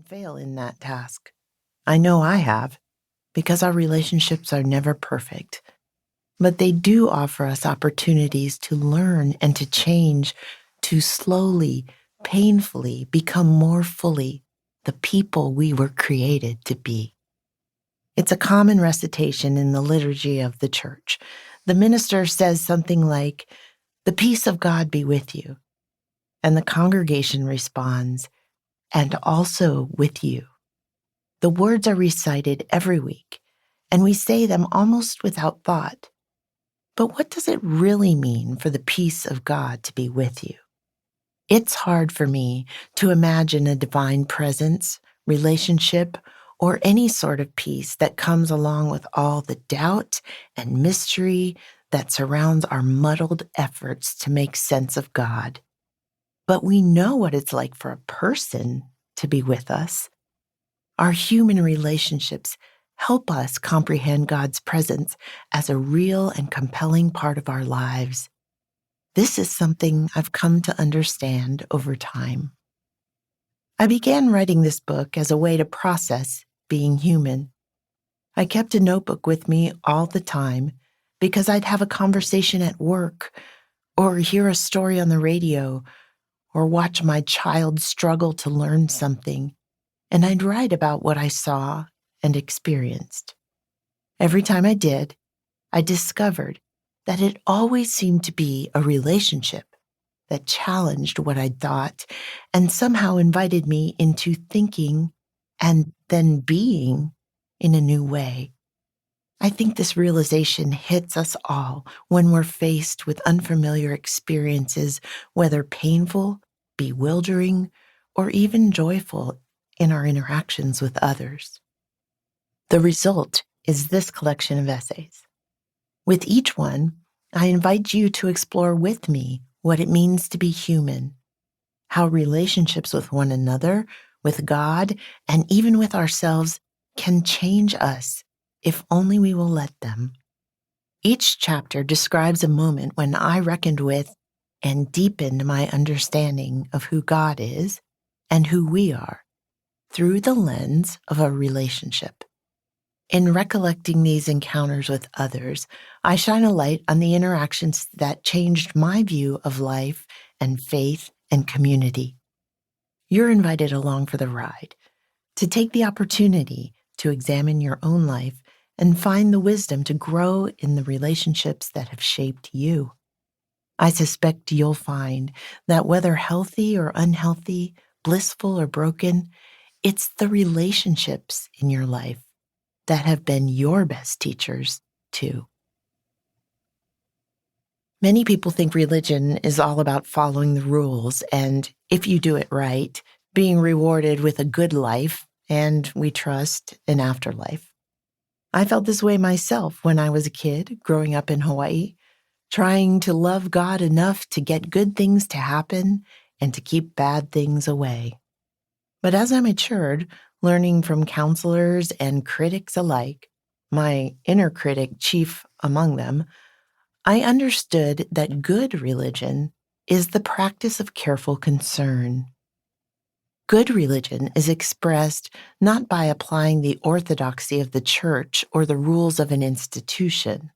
fail in that task. I know I have, because our relationships are never perfect. But they do offer us opportunities to learn and to change, to slowly, painfully become more fully the people we were created to be. It's a common recitation in the liturgy of the church. The minister says something like, "The peace of God be with you." And the congregation responds, "And also with you." The words are recited every week, and we say them almost without thought. But what does it really mean for the peace of God to be with you? It's hard for me to imagine a divine presence, relationship, or any sort of peace that comes along with all the doubt and mystery that surrounds our muddled efforts to make sense of God. But we know what it's like for a person to be with us. Our human relationships help us comprehend God's presence as a real and compelling part of our lives. This is something I've come to understand over time. I began writing this book as a way to process being human. I kept a notebook with me all the time because I'd have a conversation at work, or hear a story on the radio, or watch my child struggle to learn something, and I'd write about what I saw and experienced. Every time I did, I discovered that it always seemed to be a relationship that challenged what I'd thought and somehow invited me into thinking and then being in a new way. I think this realization hits us all when we're faced with unfamiliar experiences, whether painful, bewildering, or even joyful in our interactions with others. The result is this collection of essays. With each one, I invite you to explore with me what it means to be human, how relationships with one another, with God, and even with ourselves can change us if only we will let them. Each chapter describes a moment when I reckoned with and deepened my understanding of who God is and who we are through the lens of a relationship. In recollecting these encounters with others, I shine a light on the interactions that changed my view of life and faith and community. You're invited along for the ride, to take the opportunity to examine your own life and find the wisdom to grow in the relationships that have shaped you. I suspect you'll find that whether healthy or unhealthy, blissful or broken, it's the relationships in your life that have been your best teachers, too. Many people think religion is all about following the rules and, if you do it right, being rewarded with a good life and, we trust, an afterlife. I felt this way myself when I was a kid growing up in Hawaii, trying to love God enough to get good things to happen and to keep bad things away. But as I matured, learning from counselors and critics alike, my inner critic chief among them, I understood that good religion is the practice of careful concern. Good religion is expressed not by applying the orthodoxy of the church or the rules of an institution,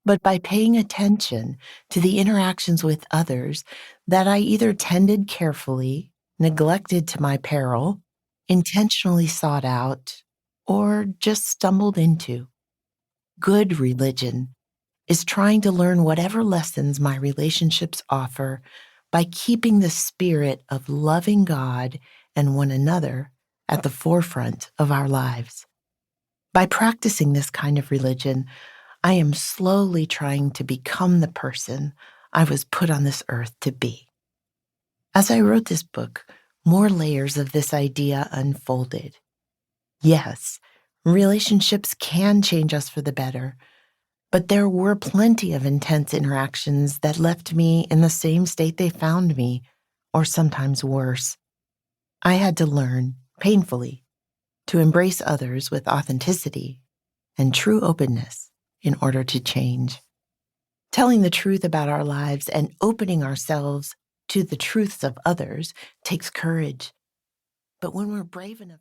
but by paying attention to the interactions with others that I either tended carefully, neglected to my peril, intentionally sought out, or just stumbled into. Good religion is trying to learn whatever lessons my relationships offer by keeping the spirit of loving God and one another at the forefront of our lives. By practicing this kind of religion, I am slowly trying to become the person I was put on this earth to be. As I wrote this book, more layers of this idea unfolded. Yes, relationships can change us for the better, but there were plenty of intense interactions that left me in the same state they found me, or sometimes worse. I had to learn, painfully, to embrace others with authenticity and true openness in order to change. Telling the truth about our lives and opening ourselves to the truths of others takes courage. But when we're brave enough